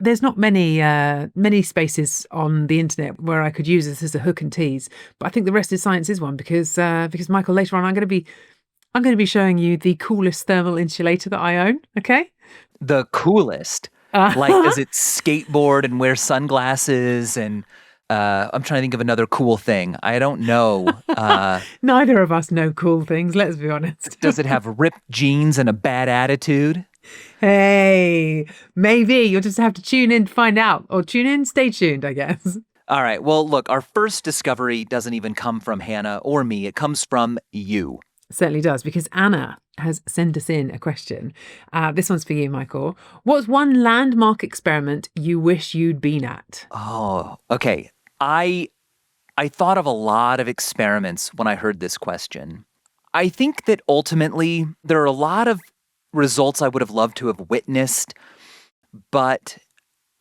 there's not many spaces on the internet where I could use this as a hook and tease, but I think the rest is science is one because Michael, later on I'm going to be showing you the coolest thermal insulator that I own. Okay, the coolest. Like, does it skateboard and wear sunglasses? And I'm trying to think of another cool thing. I don't know. Neither of us know cool things. Let's be honest. Does it have ripped jeans and a bad attitude? Hey, maybe. You'll just have to tune in to find out. Or tune in, stay tuned, I guess. All right. Well, look, our first discovery doesn't even come from Hannah or me. It comes from you. It certainly does, because Anna has sent us in a question. This one's for you, Michael. What's one landmark experiment you wish you'd been at? Oh, okay. I thought of a lot of experiments when I heard this question. I think that ultimately there are a lot of results I would have loved to have witnessed, but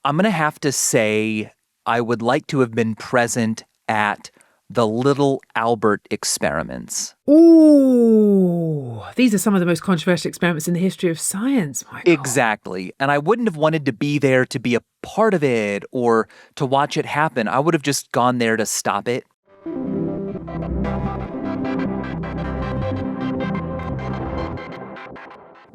I'm going to have to say I would like to have been present at the Little Albert experiments. Ooh, these are some of the most controversial experiments in the history of science, Michael. Exactly. And I wouldn't have wanted to be there to be a part of it or to watch it happen. I would have just gone there to stop it.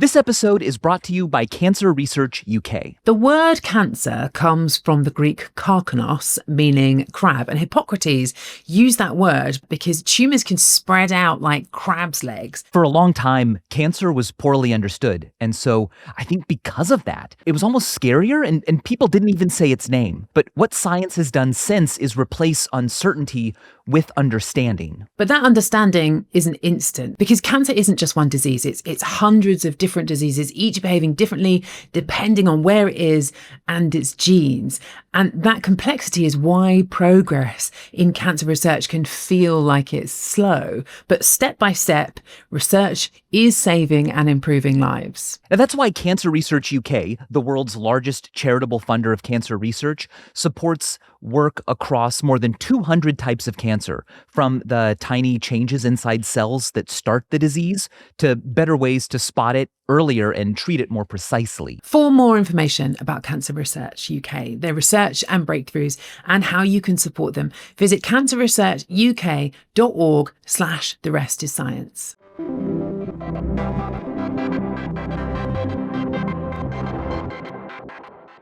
This episode is brought to you by Cancer Research UK. The word cancer comes from the Greek karkanos, meaning crab, and Hippocrates used that word because tumours can spread out like crab's legs. For a long time, cancer was poorly understood, and so I think because of that, it was almost scarier, and people didn't even say its name. But what science has done since is replace uncertainty with understanding. But that understanding isn't instant, because cancer isn't just one disease. It's hundreds of different diseases, each behaving differently depending on where it is and its genes. And that complexity is why progress in cancer research can feel like it's slow. But step by step, research is saving and improving lives. And that's why Cancer Research UK, the world's largest charitable funder of cancer research, supports work across more than 200 types of cancer, from the tiny changes inside cells that start the disease to better ways to spot it earlier and treat it more precisely. For more information about Cancer Research UK, their research and breakthroughs, and how you can support them, visit cancerresearchuk.org/the rest is science.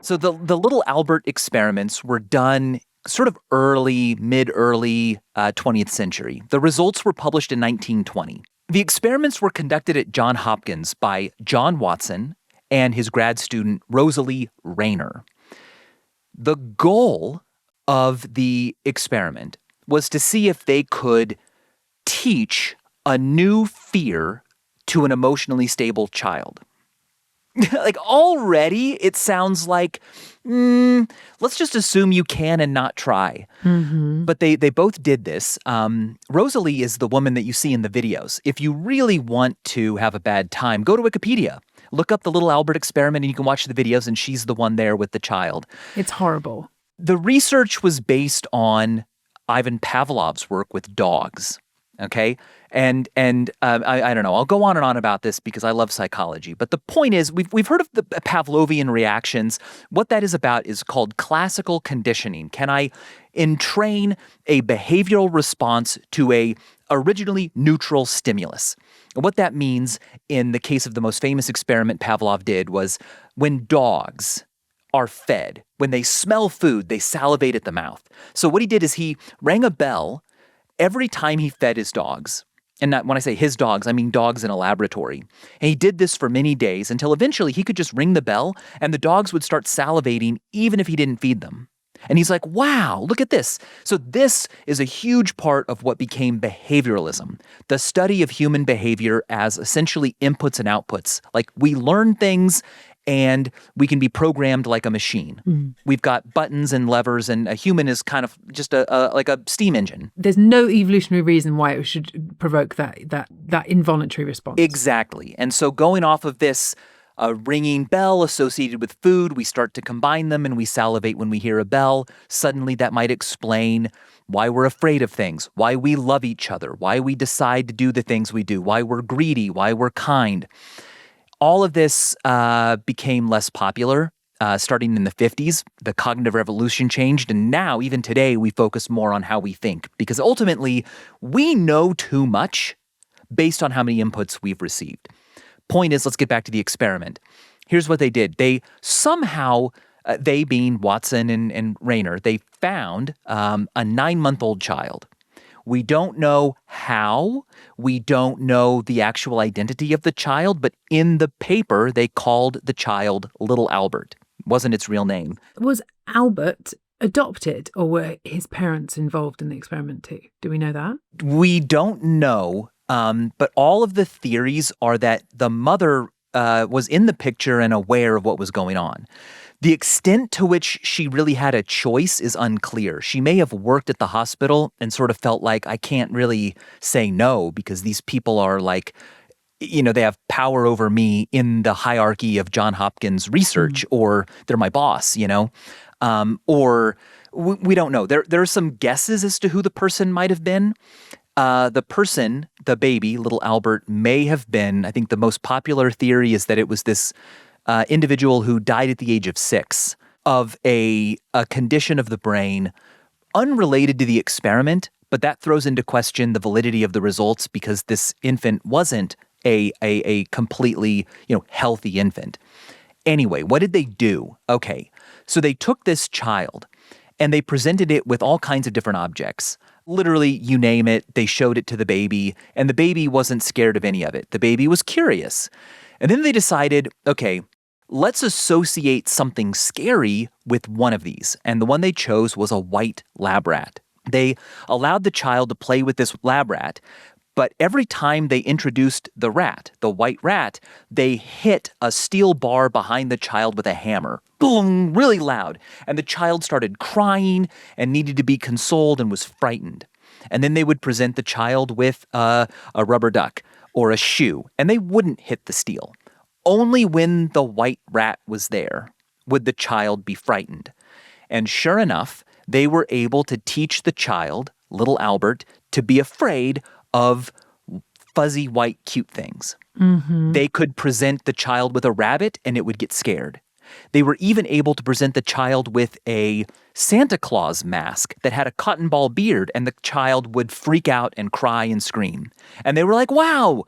So the Little Albert experiments were done sort of mid-early 20th century. The results were published in 1920. The experiments were conducted at Johns Hopkins by John Watson and his grad student Rosalie Reenter. The goal of the experiment was to see if they could teach a new fear to an emotionally stable child. Like, already it sounds like, let's just assume you can and not try. Mm-hmm. But they both did this. Rosalie is the woman that you see in the videos. If you really want to have a bad time, go to Wikipedia. Look up the Little Albert experiment and you can watch the videos, and she's the one there with the child. It's horrible. The research was based on Ivan Pavlov's work with dogs. Okay. And I don't know. I'll go on and on about this because I love psychology. But the point is, we've heard of the Pavlovian reactions. What that is about is called classical conditioning. Can I entrain a behavioral response to a originally neutral stimulus? And what that means in the case of the most famous experiment Pavlov did was when dogs are fed, when they smell food, they salivate at the mouth. So what he did is he rang a bell every time he fed his dogs. And not, when I say his dogs, I mean dogs in a laboratory. And he did this for many days until eventually he could just ring the bell and the dogs would start salivating even if he didn't feed them. And he's like, wow, look at this. So this is a huge part of what became behavioralism, the study of human behavior as essentially inputs and outputs. Like, we learn things and we can be programmed like a machine. Mm. We've got buttons and levers, and a human is kind of just like a steam engine. There's no evolutionary reason why it should provoke that involuntary response. Exactly. And so going off of this ringing bell associated with food, we start to combine them and we salivate when we hear a bell. Suddenly that might explain why we're afraid of things, why we love each other, why we decide to do the things we do, why we're greedy, why we're kind. All of this became less popular starting in the 50s, the cognitive revolution changed. And now, even today, we focus more on how we think because ultimately we know too much based on how many inputs we've received. Point is, let's get back to the experiment. Here's what they did. They somehow, they being Watson and Reenter, they found a 9-month-old child. We don't know how. We don't know the actual identity of the child, but in the paper, they called the child Little Albert. It wasn't its real name. Was Albert adopted, or were his parents involved in the experiment too? Do we know that? We don't know, but all of the theories are that the mother was in the picture and aware of what was going on. The extent to which she really had a choice is unclear. She may have worked at the hospital and sort of felt like, I can't really say no because these people are like, they have power over me in the hierarchy of John Hopkins research, or they're my boss, or we don't know. There are some guesses as to who the person might have been. The person, the baby, little Albert, may have been, I think the most popular theory is that it was this individual who died at the age of 6 of a condition of the brain unrelated to the experiment, but that throws into question the validity of the results because this infant wasn't a completely, healthy infant. Anyway, what did they do? Okay, so they took this child and they presented it with all kinds of different objects. Literally, you name it, they showed it to the baby, and the baby wasn't scared of any of it. The baby was curious. And then they decided, okay, let's associate something scary with one of these. And the one they chose was a white lab rat. They allowed the child to play with this lab rat, but every time they introduced the rat, the white rat, they hit a steel bar behind the child with a hammer. Boom, really loud. And the child started crying and needed to be consoled and was frightened. And then they would present the child with a rubber duck or a shoe, and they wouldn't hit the steel. Only when the white rat was there would the child be frightened. And sure enough, they were able to teach the child, little Albert, to be afraid of fuzzy white cute things. Mm-hmm. They could present the child with a rabbit and it would get scared. They were even able to present the child with a Santa Claus mask that had a cotton ball beard, and the child would freak out and cry and scream. And they were like, wow,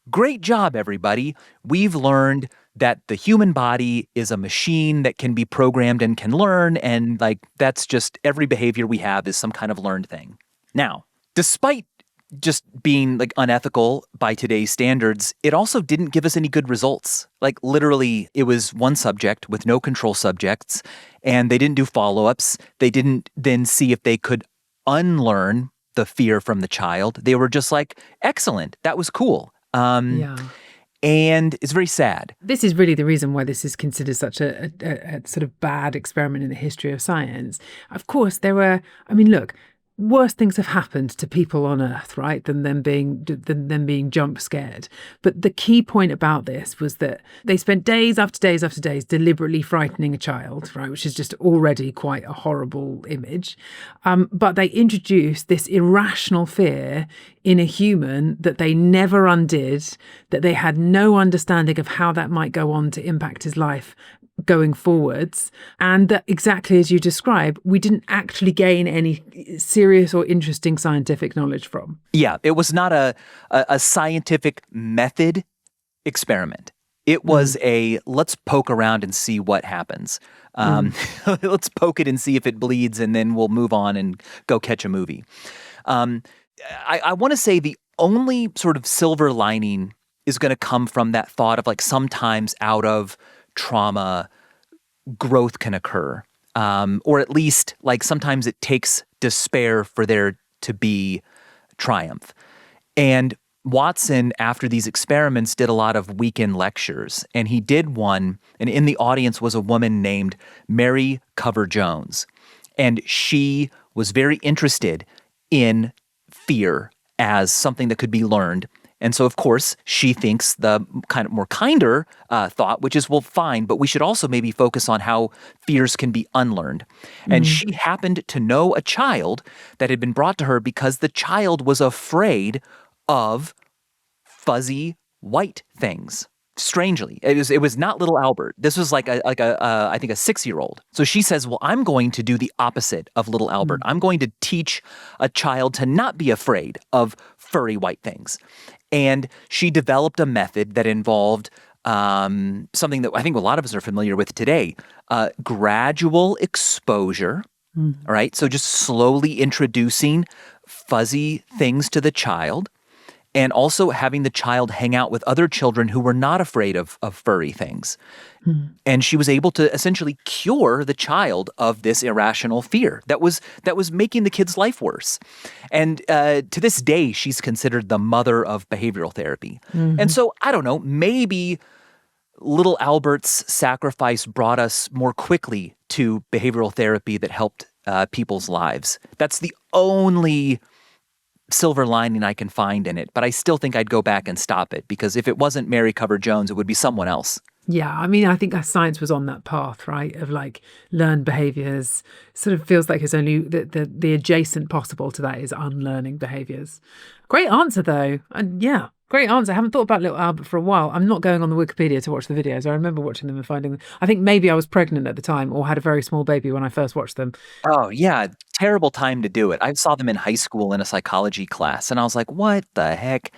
great job, everybody. We've learned that the human body is a machine that can be programmed and can learn, and that's just every behavior we have is some kind of learned thing. Now, despite just being unethical by today's standards, it also didn't give us any good results. Literally, it was one subject with no control subjects, and they didn't do follow-ups. They didn't then see if they could unlearn the fear from the child. They were just like, excellent, that was cool. Yeah. And it's very sad. This is really the reason why this is considered such a sort of bad experiment in the history of science. Of course, look, worse things have happened to people on Earth, right, than them being jump scared. But the key point about this was that they spent days after days after days deliberately frightening a child, right, which is just already quite a horrible image. But they introduced this irrational fear in a human that they never undid, that they had no understanding of how that might go on to impact his life going forwards, and that, exactly as you describe, we didn't actually gain any serious or interesting scientific knowledge from. Yeah, it was not a scientific method experiment. It was let's poke around and see what happens. Let's poke it and see if it bleeds, and then we'll move on and go catch a movie. I want to say the only sort of silver lining is going to come from that thought of sometimes out of trauma, growth can occur. Or at least sometimes it takes despair for there to be triumph. And Watson, after these experiments, did a lot of weekend lectures. And he did one, and in the audience was a woman named Mary Cover Jones. And she was very interested in fear as something that could be learned. And so, of course, she thinks the kind of more kinder thought, which is, well, fine, but we should also maybe focus on how fears can be unlearned. And she happened to know a child that had been brought to her because the child was afraid of fuzzy white things. Strangely, it was not little Albert. This was like a I think a 6-year-old. So she says, "Well, I'm going to do the opposite of little Albert. I'm going to teach a child to not be afraid of furry white things." And she developed a method that involved something that I think a lot of us are familiar with today: gradual exposure. All right, so just slowly introducing fuzzy things to the child. And also having the child hang out with other children who were not afraid of furry things. And she was able to essentially cure the child of this irrational fear that was making the kid's life worse. And to this day, she's considered the mother of behavioral therapy. And so, I don't know, maybe little Albert's sacrifice brought us more quickly to behavioral therapy that helped people's lives. That's the only silver lining I can find in it, but I still think I'd go back and stop it, because if it wasn't Mary Cover Jones, it would be someone else. Yeah, I mean, I think science was on that path, right, of like learned behaviors. Sort of feels like it's only the adjacent possible to that is unlearning behaviors. Great answer, though. And yeah, great answer. I haven't thought about little Albert for a while. I'm not going on the Wikipedia to watch the videos. I remember watching them and finding them. I think maybe I was pregnant at the time or had a very small baby when I first watched them. Oh, yeah. Terrible time to do it. I saw them in high school in a psychology class, and I was like, what the heck?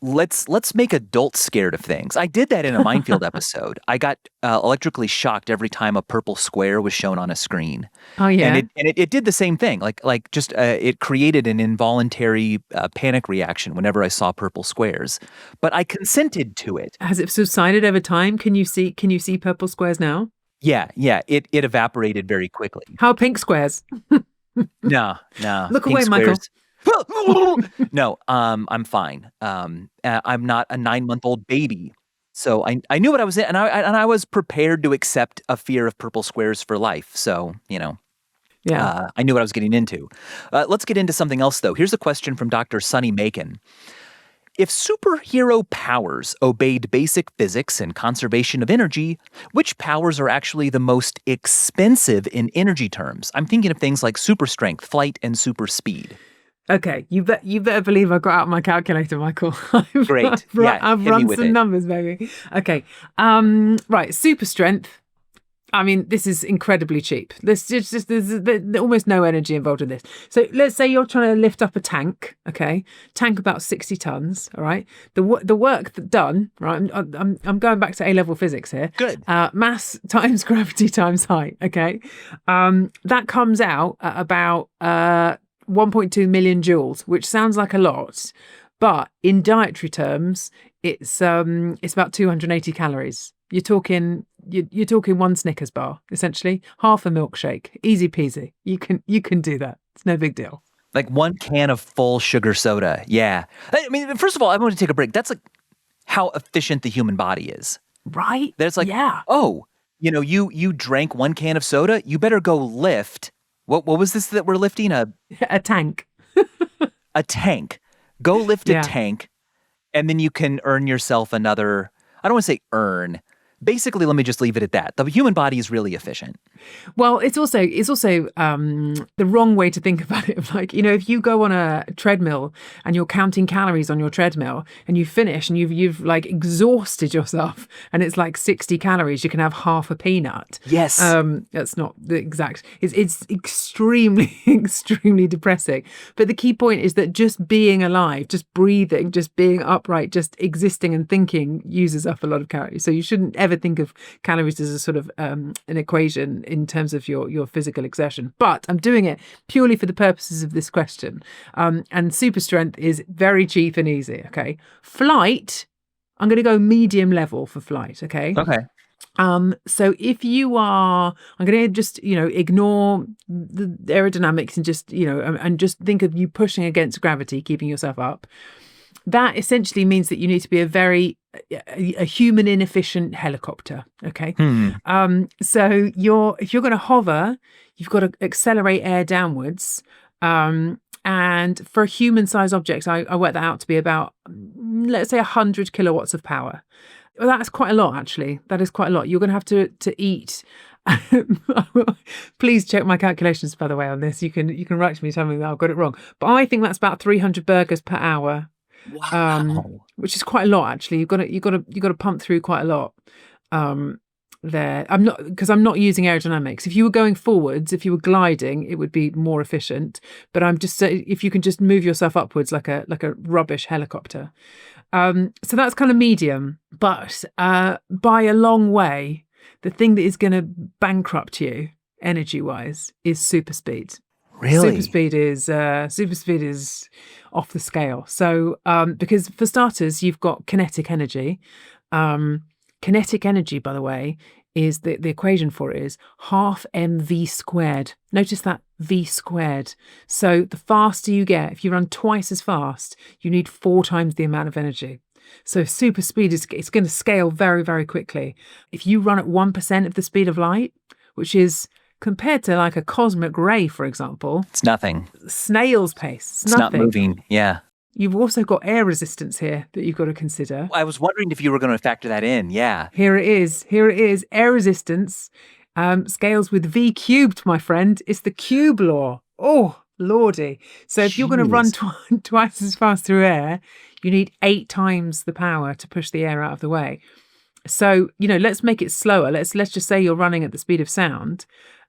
Let's make adults scared of things. I did that in a Minefield episode. I got electrically shocked every time a purple square was shown on a screen. Oh, yeah. And it did the same thing. It created an involuntary panic reaction whenever I saw purple squares. But I consented to it. Has it subsided over time? Can you see purple squares now? Yeah. It evaporated very quickly. How are pink squares? No. Look Pink away, Michael. No, I'm fine. I'm not a 9-month-old baby. So I knew what I was in, and I was prepared to accept a fear of purple squares for life. So, Yeah. I knew what I was getting into. Let's get into something else, though. Here's a question from Dr. Sunny Macon. If superhero powers obeyed basic physics and conservation of energy, which powers are actually the most expensive in energy terms? I'm thinking of things like super strength, flight, and super speed. Okay, you better believe I got out my calculator, Michael. Great. I've run some numbers, baby. Okay. Right. Super strength. I mean, this is incredibly cheap. There's almost no energy involved in this. So let's say you're trying to lift up a tank. Okay, tank about 60 tons. All right. The work done. Right. I'm going back to A-level physics here. Good. Mass times gravity times height. Okay. That comes out at about 1.2 million joules, which sounds like a lot, but in dietary terms, it's about 280 calories. You're talking one Snickers bar, essentially, half a milkshake, easy peasy. You can do that. It's no big deal. Like one can of full sugar soda. Yeah. I mean, first of all, I want to take a break. That's like how efficient the human body is. Right? There's like, yeah. Oh, you drank one can of soda. You better go lift. What was this that we're lifting? A tank. A tank. Go lift a tank, and then you can earn yourself another. I don't want to say earn. Basically, let me just leave it at that. The human body is really efficient. Well, it's also the wrong way to think about it. Like, if you go on a treadmill and you're counting calories on your treadmill and you finish and you've like exhausted yourself and it's like 60 calories, you can have half a peanut. Yes. That's not the exact. It's extremely, extremely depressing. But the key point is that just being alive, just breathing, just being upright, just existing and thinking uses up a lot of calories. So you shouldn't ever think of calories as a sort of an equation in terms of your physical exertion. But I'm doing it purely for the purposes of this question. And super strength is very cheap and easy. Okay. Flight, I'm going to go medium level for flight. Okay. Okay. So if you are, I'm going to just, ignore the aerodynamics and just, and just think of you pushing against gravity, keeping yourself up. That essentially means that you need to be a human inefficient helicopter. Okay. So if you're going to hover, you've got to accelerate air downwards. And for a human-sized object, I worked that out to be about, let's say, 100 kilowatts of power. Well, that's quite a lot, actually. That is quite a lot. You're going to have to eat. Please check my calculations, by the way, on this. You can write to me telling me that I've got it wrong. But I think that's about 300 burgers per hour. Wow. which is quite a lot actually. You've got to pump through quite a lot. There, I'm not using aerodynamics. If you were going forwards, if you were gliding, it would be more efficient. But I'm just saying, if you can just move yourself upwards like a rubbish helicopter. So that's kind of medium, but by a long way, the thing that is going to bankrupt you energy wise is super speed. Really? Super speed is off the scale. So because for starters, you've got kinetic energy. Kinetic energy, by the way, is the equation for it is half mv squared. Notice that v squared. So the faster you get, if you run twice as fast, you need 4 times the amount of energy. So super speed it's going to scale very, very quickly. If you run at 1% of the speed of light, which is compared to like a cosmic ray, for example, It's nothing. snail's pace. It's not moving. Yeah. You've also got air resistance here that you've got to consider. I was wondering if you were going to factor that in. Yeah. Here it is. Air resistance scales with V cubed, my friend. It's the cube law. Oh, lordy. So if you're going to run twice as fast through air, you need 8 times the power to push the air out of the way. So, let's make it slower. Let's just say you're running at the speed of sound.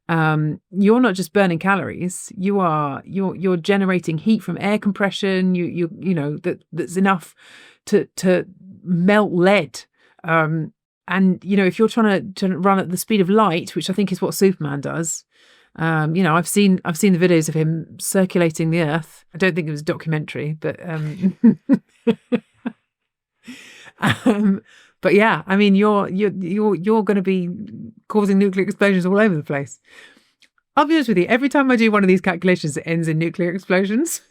You're not just burning calories. You're generating heat from air compression. That's enough to melt lead. And if you're trying to run at the speed of light, which I think is what Superman does. I've seen the videos of him circulating the Earth. I don't think it was a documentary, but but yeah, I mean, you're going to be causing nuclear explosions all over the place. I'll be honest with you. Every time I do one of these calculations, it ends in nuclear explosions.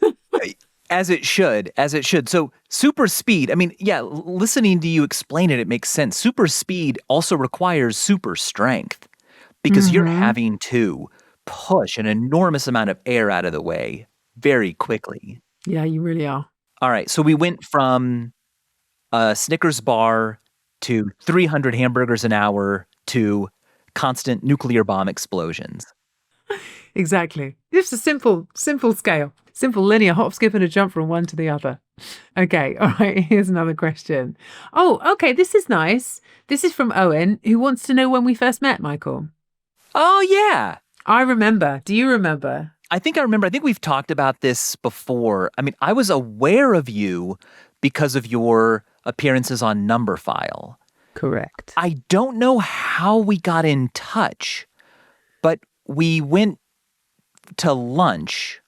As it should. So super speed, I mean, yeah, listening to you explain it, it makes sense. Super speed also requires super strength because you're having to push an enormous amount of air out of the way very quickly. Yeah, you really are. All right, so we went from a Snickers bar to 300 hamburgers an hour to constant nuclear bomb explosions. Exactly. Just a simple scale. Simple linear hop, skip, and a jump from one to the other. Okay, all right, here's another question. Oh, okay, this is nice. This is from Owen, who wants to know when we first met, Michael. Oh, yeah. I remember. Do you remember? I think I remember. I think we've talked about this before. I mean, I was aware of you because of your appearances on Numberphile. Correct. I don't know how we got in touch, but we went to lunch.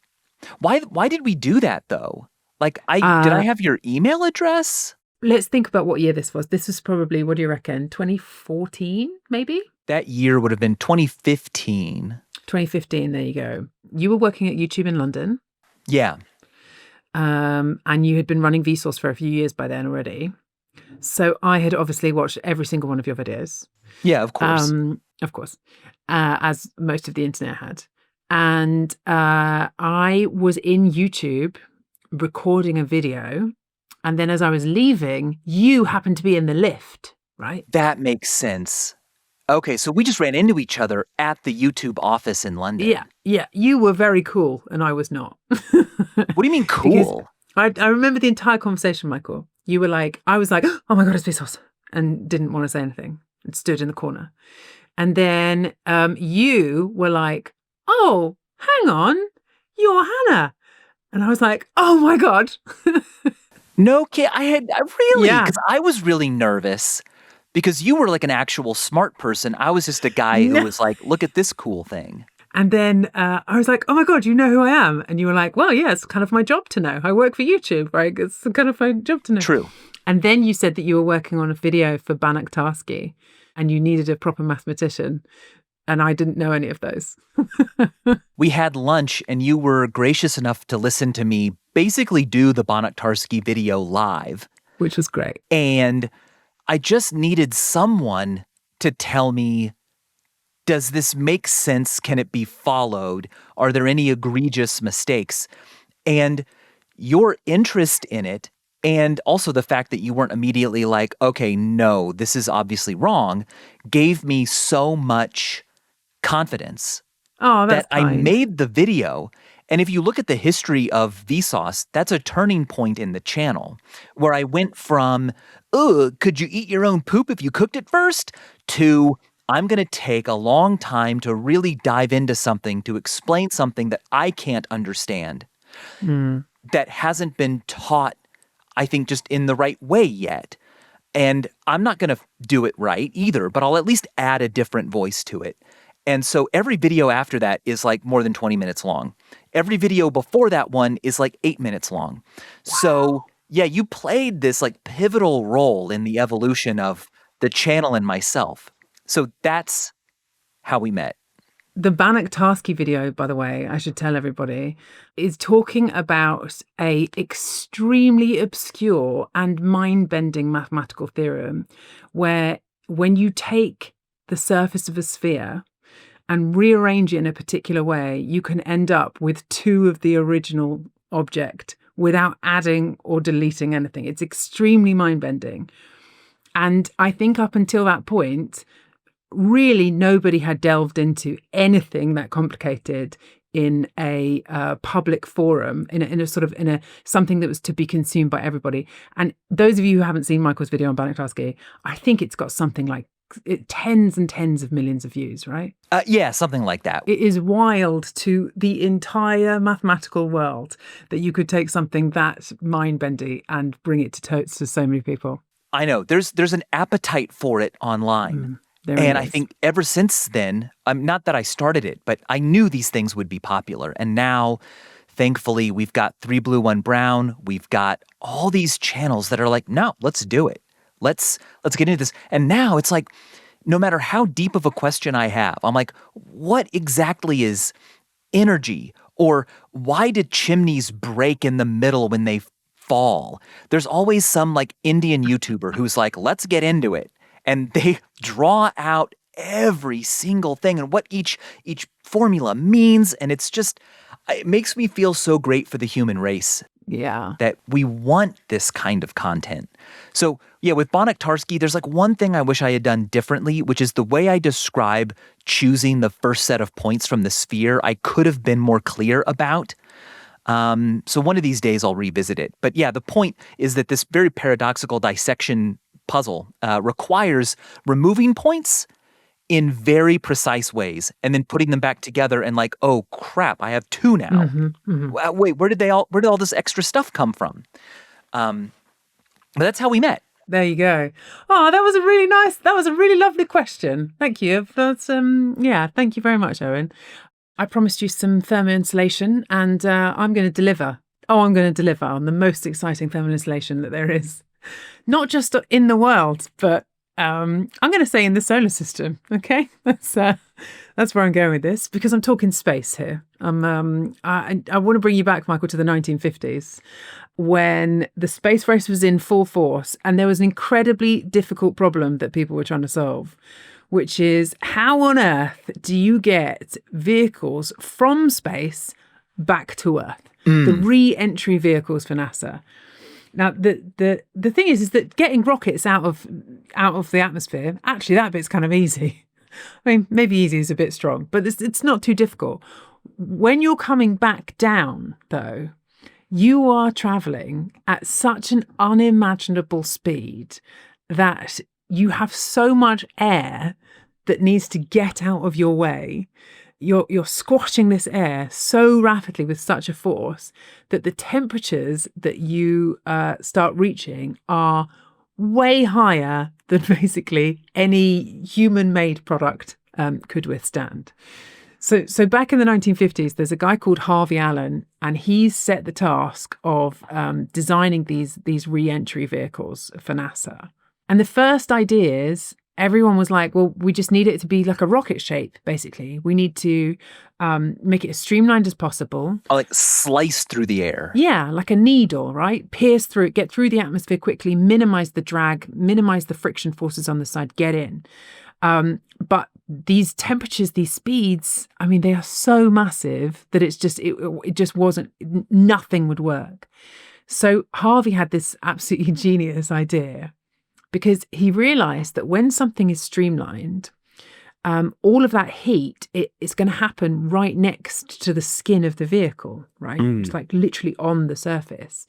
Why did we do that though? Like, did I have your email address? Let's think about what year this was. This was probably, what do you reckon, 2014 maybe? That year would have been 2015. 2015, there you go. You were working at YouTube in London. Yeah. And you had been running Vsauce for a few years by then already. So I had obviously watched every single one of your videos. Yeah, of course. As most of the internet had. And I was in YouTube recording a video. And then as I was leaving, you happened to be in the lift, right? That makes sense. Okay, so we just ran into each other at the YouTube office in London. Yeah. You were very cool and I was not. What do you mean cool? I remember the entire conversation, Michael. You were like, I was like, oh my God, it's Vsauce. And didn't want to say anything and stood in the corner. And then you were like, oh, hang on, you're Hannah. And I was like, oh my God. No kid, really, Yeah. because I was really nervous because you were like an actual smart person. I was just a guy who was like, look at this cool thing. And then I was like, oh my God, you know who I am? And you were like, well, yeah, it's kind of my job to know. I work for YouTube, right? It's kind of my job to know. True. And then you said that you were working on a video for bankrupt and you needed a proper mathematician. And I didn't know any of those. We had lunch and you were gracious enough to listen to me basically do the Banach-Tarski video live. Which was great. And I just needed someone to tell me, does this make sense? Can it be followed? Are there any egregious mistakes? And your interest in it, and also the fact that you weren't immediately like, okay, no, this is obviously wrong, gave me so much confidence Oh, that's that I kind. made the video. And if you look at the history of Vsauce, that's a turning point in the channel where I went from, could you eat your own poop if you cooked it first? To, I'm going to take a long time to really dive into something, to explain something that I can't understand, that hasn't been taught, I think, just in the right way yet. And I'm not going to do it right either, but I'll at least add a different voice to it. And so every video after that is like more than 20 minutes long. Every video before that one is like 8 minutes long. Wow. So yeah, you played this like pivotal role in the evolution of the channel and myself. So that's how we met. The Bannock-Tarski video, by the way, I should tell everybody, is talking about a extremely obscure and mind-bending mathematical theorem where when you take the surface of a sphere and rearrange it in a particular way, you can end up with two of the original object without adding or deleting anything. It's extremely mind-bending. And I think up until that point, really nobody had delved into anything that complicated in a public forum, in a something that was to be consumed by everybody. And those of you who haven't seen Michael's video on Bannock-Tarski, I think it's got something like tens and tens of millions of views, right? Yeah, something like that. It is wild to the entire mathematical world that you could take something that mind-bendy and bring it to so many people. I know. There's an appetite for it online. And I think ever since then, not that I started it, but I knew these things would be popular. And now, thankfully, we've got 3 Blue, 1 Brown. We've got all these channels that are like, no, let's do it. Let's get into this. And now it's like, no matter how deep of a question I have, I'm like, what exactly is energy? Or why did chimneys break in the middle when they fall? There's always some like Indian YouTuber who's like, let's get into it. And they draw out every single thing and what each formula means. And it makes me feel so great for the human race. Yeah. That we want this kind of content. So yeah, with Bannock-Tarski, there's like one thing I wish I had done differently, which is the way I describe choosing the first set of points from the sphere, I could have been more clear about. So one of these days I'll revisit it. But yeah, the point is that this very paradoxical dissection puzzle requires removing points in very precise ways and then putting them back together and like, oh crap, I have 2 now. Wait, where did all this extra stuff come from? But that's how we met. There you go. Oh, that was a really lovely question. Thank you. That's thank you very much, Owen. I promised you some thermal insulation and I'm going to deliver. I'm going to deliver on the most exciting thermal insulation that there is. Not just in the world, but I'm going to say in the solar system. Okay, that's where I'm going with this because I'm talking space here. I want to bring you back, Michael, to the 1950s when the space race was in full force, and there was an incredibly difficult problem that people were trying to solve, which is how on earth do you get vehicles from space back to Earth? The re-entry vehicles for NASA. Now, the thing is that getting rockets out of the atmosphere, actually, that bit's kind of easy. I mean, maybe easy is a bit strong, but it's not too difficult. When you're coming back down, though, you are traveling at such an unimaginable speed that you have so much air that needs to get out of your way. You're squashing this air so rapidly with such a force that the temperatures that you start reaching are way higher than basically any human-made product could withstand. So back in the 1950s, there's a guy called Harvey Allen, and he's set the task of designing these re-entry vehicles for NASA. And the first ideas, everyone was like, well, we just need it to be like a rocket shape, basically. We need to make it as streamlined as possible. Like slice through the air. Yeah, like a needle, right? Pierce through it, get through the atmosphere quickly, minimize the drag, minimize the friction forces on the side, get in. But these temperatures, these speeds, I mean, they are so massive that it just wasn't, nothing would work. So Harvey had this absolutely genius idea, because he realized that when something is streamlined, all of that heat, it's going to happen right next to the skin of the vehicle, right? It's like literally on the surface.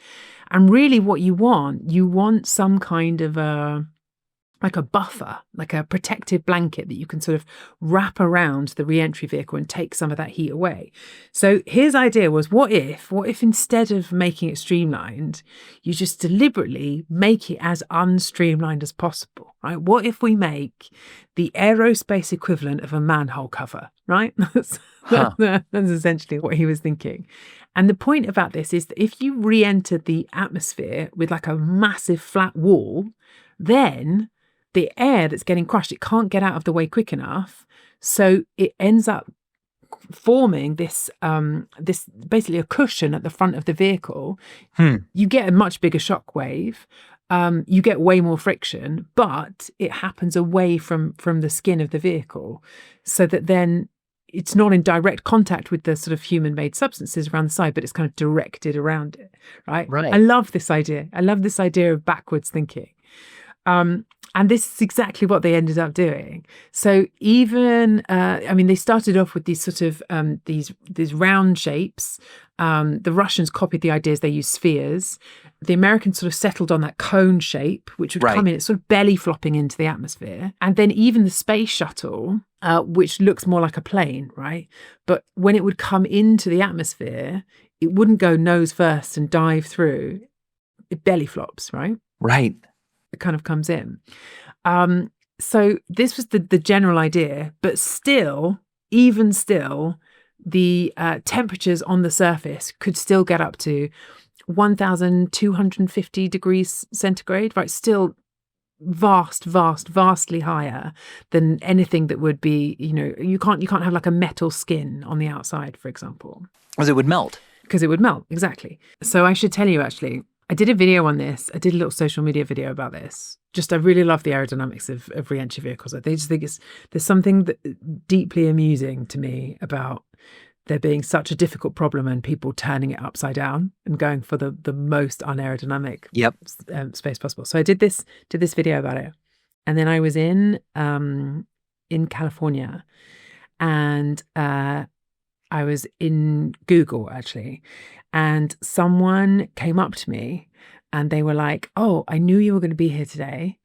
And really what you want some kind of like a buffer, like a protective blanket that you can sort of wrap around the re-entry vehicle and take some of that heat away. So his idea was, what if instead of making it streamlined, you just deliberately make it as unstreamlined as possible, right? What if we make the aerospace equivalent of a manhole cover, right? That's essentially what he was thinking. And the point about this is that if you re-enter the atmosphere with like a massive flat wall, then the air that's getting crushed, it can't get out of the way quick enough. So it ends up forming this basically a cushion at the front of the vehicle. You get a much bigger shockwave. You get way more friction, but it happens away from the skin of the vehicle, so that then it's not in direct contact with the sort of human-made substances around the side, but it's kind of directed around it, right? Right. I love this idea. I love this idea of backwards thinking. And this is exactly what they ended up doing. So even, they started off with these sort of these round shapes. The Russians copied the ideas. They used spheres. The Americans sort of settled on that cone shape, which would come in, it's sort of belly flopping into the atmosphere. And then even the space shuttle, which looks more like a plane, right? But when it would come into the atmosphere, it wouldn't go nose first and dive through. It belly flops, right? Right. It kind of comes in. So this was the general idea, but even still, the temperatures on the surface could still get up to 1,250 degrees centigrade, right? Still vastly higher than anything that would be, you can't have like a metal skin on the outside, for example. Because it would melt. Because it would melt, exactly. So I should tell you, actually, I did a video on this. I did a little social media video about this. I really love the aerodynamics of re-entry vehicles. I just think there's something deeply amusing to me about there being such a difficult problem and people turning it upside down and going for the most unaerodynamic space possible. So I did this video about it, and then I was in California, and I was in Google actually, and someone came up to me and they were like, "Oh, I knew you were going to be here today.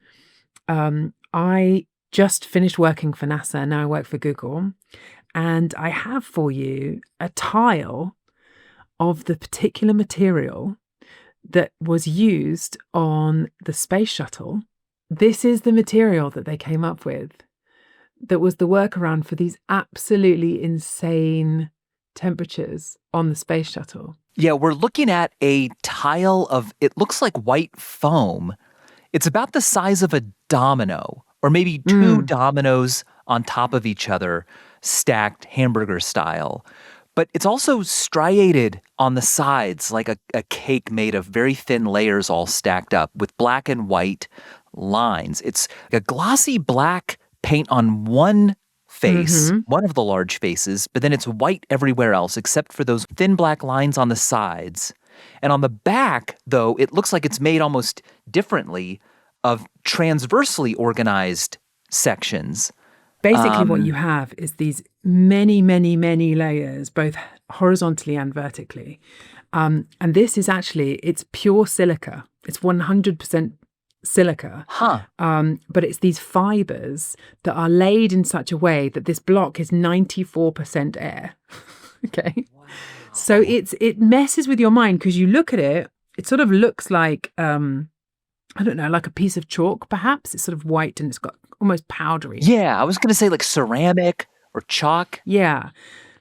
I just finished working for NASA and now I work for Google. And I have for you a tile of the particular material that was used on the space shuttle. This is the material that they came up with that was the workaround for these absolutely insane temperatures on the space shuttle." Yeah, we're looking at a tile of, it looks like white foam. It's about the size of a domino, or maybe two dominoes on top of each other, stacked hamburger style. But it's also striated on the sides like a cake made of very thin layers all stacked up with black and white lines. It's a glossy black paint on one face, one of the large faces, but then it's white everywhere else except for those thin black lines on the sides. And on the back, though, it looks like it's made almost differently of transversely organized sections. Basically, what you have is these many layers, both horizontally and vertically. And this is actually, it's pure silica. It's 100% silica. But it's these fibers that are laid in such a way that this block is 94% air. Okay. Wow. So it messes with your mind because you look at it, it sort of looks like, I don't know, like a piece of chalk, perhaps. It's sort of white and it's got almost powdery. Yeah, I was going to say like ceramic or chalk. Yeah.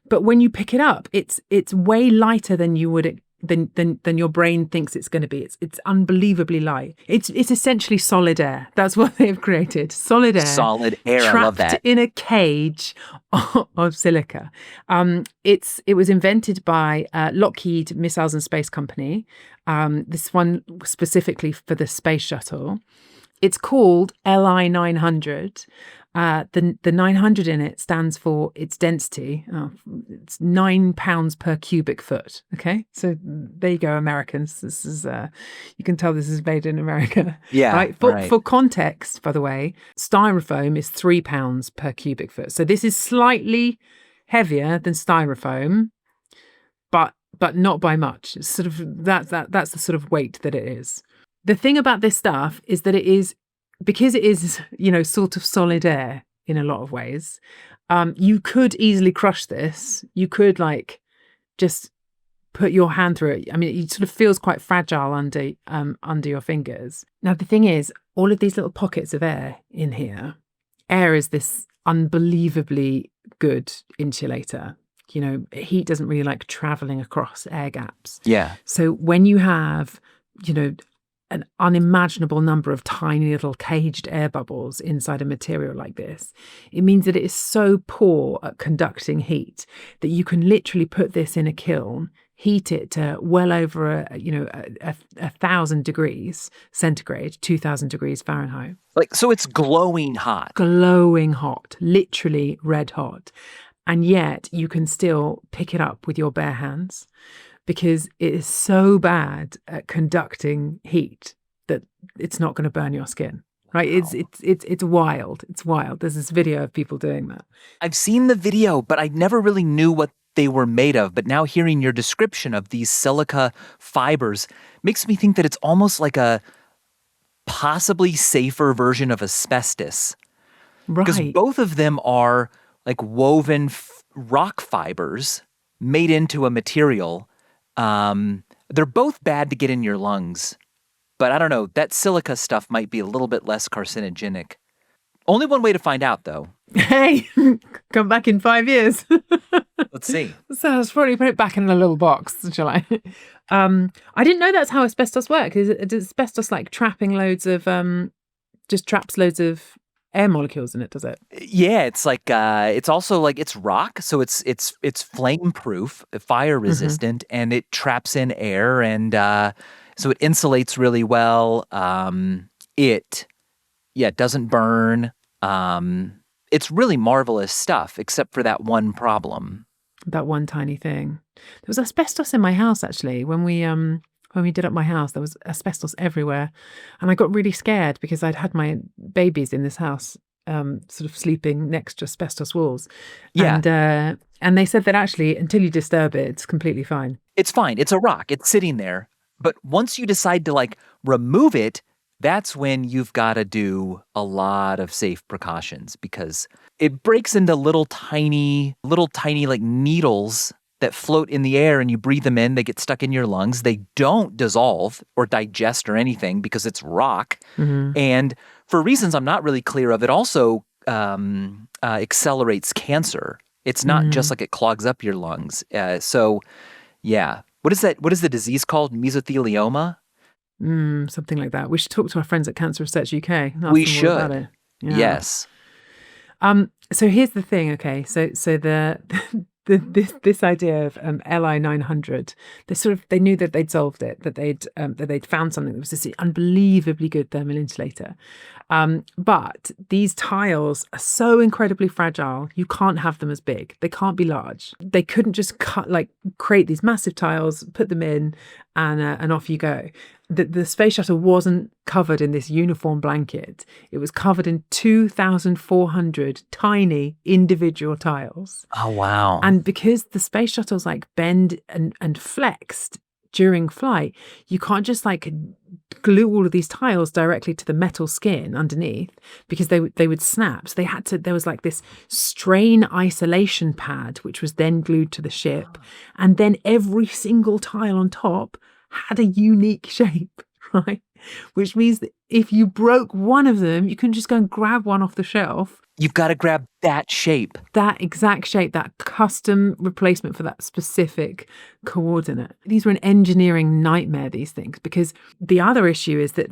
But when you pick it up, it's way lighter than you would than your brain thinks it's going to be. It's unbelievably light. It's essentially solid air. That's what they've created. Solid air. Solid air. I love that. Trapped in a cage of silica. It was invented by Lockheed Missiles and Space Company. This one specifically for the space shuttle. It's called LI 900. The 900 in it stands for its density. It's 9 pounds per cubic foot. Okay, so there you go, Americans. This is you can tell this is made in America. Yeah, right. For context, by the way, styrofoam is 3 pounds per cubic foot. So this is slightly heavier than styrofoam, but not by much. It's sort of that's the sort of weight that it is. The thing about this stuff is that it is, because it is, sort of solid air in a lot of ways, you could easily crush this. You could just put your hand through it. I mean, it sort of feels quite fragile under your fingers. Now, the thing is, all of these little pockets of air in here, air is this unbelievably good insulator. Heat doesn't really like traveling across air gaps. Yeah. So when you have, an unimaginable number of tiny little caged air bubbles inside a material like this, it means that it is so poor at conducting heat that you can literally put this in a kiln, heat it to well over 1,000 degrees centigrade, 2,000 degrees Fahrenheit. So it's glowing hot. Glowing hot, literally red hot. And yet you can still pick it up with your bare hands, because it is so bad at conducting heat that it's not going to burn your skin. Right? Wow. It's wild. It's wild. There's this video of people doing that. I've seen the video, but I never really knew what they were made of. But now hearing your description of these silica fibers makes me think that it's almost like a possibly safer version of asbestos. Right. Because both of them are like woven rock fibers made into a material. They're both bad to get in your lungs, but I don't know, that silica stuff might be a little bit less carcinogenic. Only one way to find out, though. Hey, come back in 5 years. Let's see. So I'll probably put it back in a little box, shall I? I didn't know that's how asbestos works. Is asbestos like trapping loads of, just traps loads of air molecules in it, does it? Yeah, it's like it's also like it's rock, so it's flame proof, fire resistant, and it traps in air, and so it insulates really well. It doesn't burn. It's really marvelous stuff, except for that one problem. That one tiny thing. There was asbestos in my house actually when we did up my house. There was asbestos everywhere, and I got really scared because I'd had my babies in this house, sort of sleeping next to asbestos walls. Yeah, and they said that actually, until you disturb it, it's completely fine. It's fine. It's a rock. It's sitting there. But once you decide to remove it, that's when you've got to do a lot of safe precautions, because it breaks into little tiny needles that float in the air, and you breathe them in. They get stuck in your lungs. They don't dissolve or digest or anything because it's rock. Mm-hmm. And for reasons I'm not really clear of, it also accelerates cancer. It's not just like it clogs up your lungs. So, yeah. What is that? What is the disease called? Mesothelioma? Something like that. We should talk to our friends at Cancer Research UK. We should. About it. Yeah. Yes. So here's the thing. Okay. So this idea of Li 900, they knew that they'd solved it, that they'd found something that was this unbelievably good thermal insulator. But these tiles are so incredibly fragile, you can't have them as big. They can't be large. They couldn't just create these massive tiles, put them in, and off you go. The space shuttle wasn't covered in this uniform blanket. It was covered in 2,400 tiny individual tiles. Oh, wow. And because the space shuttles bend and flexed during flight, you can't just glue all of these tiles directly to the metal skin underneath, because they would snap. So there was this strain isolation pad, which was then glued to the ship. And then every single tile on top had a unique shape, right? Which means that if you broke one of them, you can just go and grab one off the shelf. You've got to grab that shape. That exact shape, that custom replacement for that specific coordinate. These were an engineering nightmare, these things, because the other issue is that,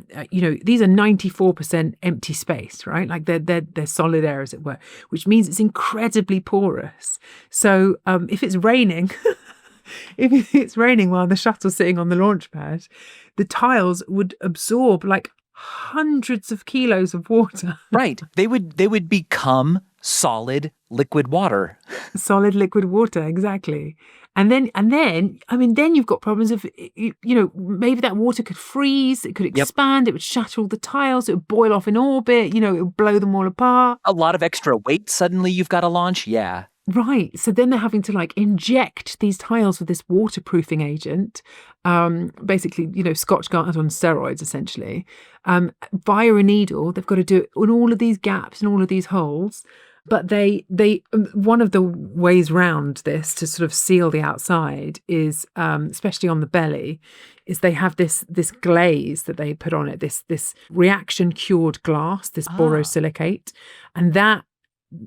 these are 94% empty space, right? They're solid air, as it were, which means it's incredibly porous. So if it's raining... If it's raining while the shuttle's sitting on the launch pad, the tiles would absorb hundreds of kilos of water. Right. They would become solid liquid water. Solid liquid water, exactly. And then, I mean, then you've got problems of, maybe that water could freeze, it could expand, It would shatter all the tiles, it would boil off in orbit, it would blow them all apart. A lot of extra weight suddenly you've got to launch. Yeah. Right. So then they're having to inject these tiles with this waterproofing agent, basically, Scotch-Guard on steroids, essentially, via a needle. They've got to do it in all of these gaps and all of these holes. But they one of the ways round this to sort of seal the outside is, especially on the belly, is they have this glaze that they put on it, this reaction cured glass, this borosilicate, and that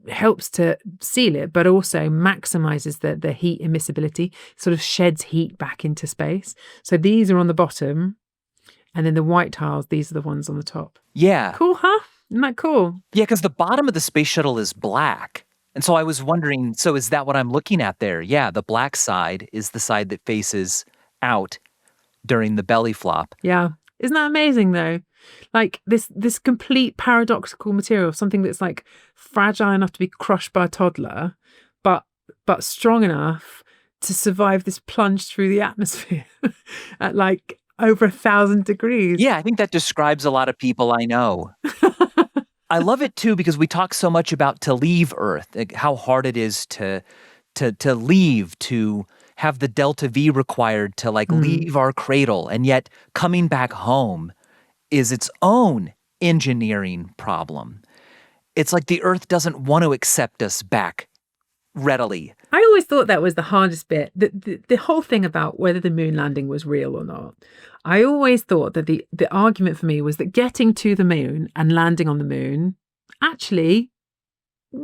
helps to seal it, but also maximizes the heat immiscibility, sort of sheds heat back into space. So these are on the bottom, and then the white tiles, these are the ones on the top. Yeah. Cool, huh? Isn't that cool? Yeah, because the bottom of the space shuttle is black. And so I was wondering, so is that what I'm looking at there? Yeah, the black side is the side that faces out during the belly flop. Yeah. Isn't that amazing, though? This complete paradoxical material, something that's fragile enough to be crushed by a toddler, but strong enough to survive this plunge through the atmosphere at over 1,000 degrees. Yeah, I think that describes a lot of people I know. I love it too because we talk so much about to leave Earth, how hard it is to leave, to have the delta V required to leave our cradle, and yet coming back home is its own engineering problem. It's like the Earth doesn't want to accept us back readily. I always thought that was the hardest bit. The whole thing about whether the moon landing was real or not. I always thought that the argument for me was that getting to the moon and landing on the moon, actually,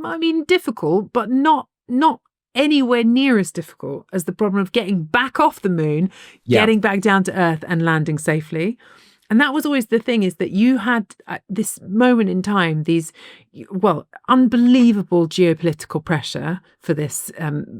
I mean, difficult, but not anywhere near as difficult as the problem of getting back off the moon, getting back down to Earth and landing safely. And that was always the thing, is that you had at this moment in time, these, unbelievable geopolitical pressure for this,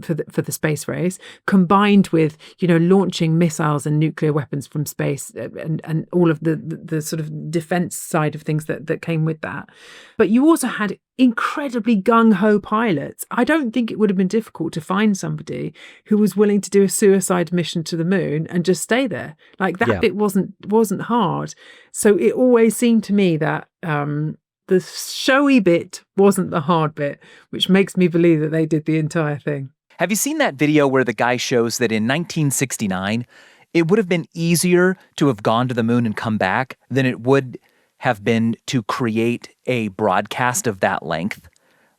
for the space race, combined with, launching missiles and nuclear weapons from space and all of the sort of defense side of things that came with that. But you also had incredibly gung-ho pilots. I don't think it would have been difficult to find somebody who was willing to do a suicide mission to the moon and just stay there. That bit wasn't hard. So it always seemed to me that the showy bit wasn't the hard bit, which makes me believe that they did the entire thing. Have you seen that video where the guy shows that in 1969, it would have been easier to have gone to the moon and come back than it would have been to create a broadcast of that length,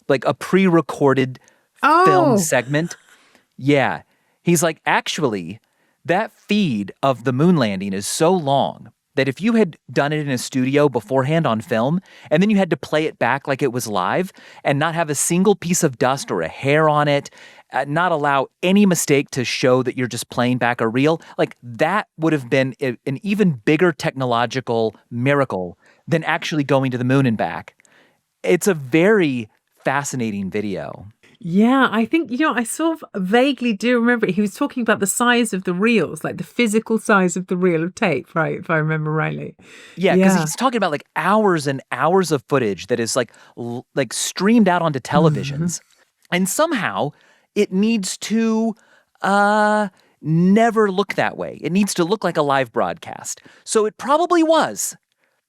like a pre-recorded film segment? Yeah. He's like, actually, that feed of the moon landing is so long that if you had done it in a studio beforehand on film, and then you had to play it back like it was live and not have a single piece of dust or a hair on it, not allow any mistake to show that you're just playing back a reel, that would have been an even bigger technological miracle than actually going to the moon and back. It's a very fascinating video. Yeah, I think, I sort of vaguely do remember it. He was talking about the size of the reels, the physical size of the reel of tape, right? If I remember rightly. Yeah, because he's talking about hours and hours of footage that is streamed out onto televisions. And somehow it needs to never look that way. It needs to look like a live broadcast. So it probably was.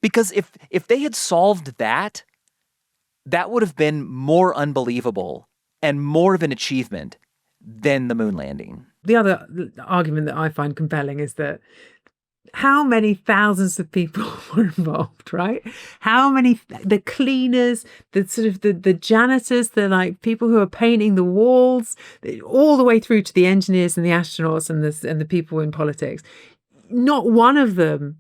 Because if they had solved that, that would have been more unbelievable and more of an achievement than the moon landing. The other argument that I find compelling is that how many thousands of people were involved, right? How many, the cleaners, the janitors, the people who are painting the walls, all the way through to the engineers and the astronauts and the people in politics. Not one of them,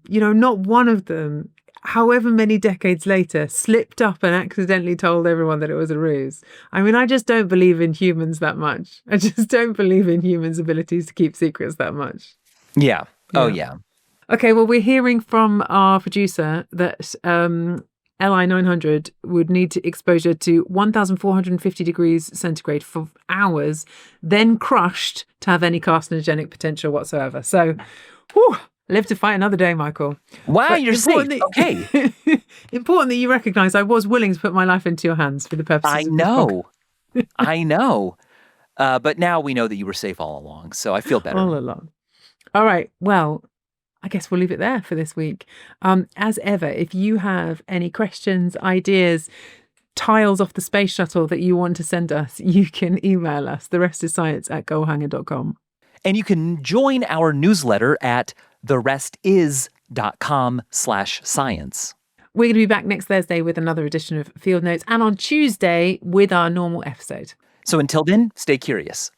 however many decades later, slipped up and accidentally told everyone that it was a ruse. I mean, I just don't believe in humans that much. I just don't believe in humans' abilities to keep secrets that much. Yeah. Oh, yeah. Okay, well, we're hearing from our producer that LI 900 would need exposure to 1,450 degrees centigrade for hours, then crushed to have any carcinogenic potential whatsoever. So, Live to fight another day, Michael. Wow, But you're safe. important Okay. important that you recognise I was willing to put my life into your hands for the purposes I of this podcast. know. I know. But now we know that you were safe all along, so I feel better. All along. All right. Well, I guess we'll leave it there for this week. As ever, if you have any questions, ideas, tiles off the space shuttle that you want to send us, you can email us. The rest is science@goalhanger.com. And you can join our newsletter at therestis.com/science. We're going to be back next Thursday with another edition of Field Notes, and on Tuesday with our normal episode. So until then, stay curious.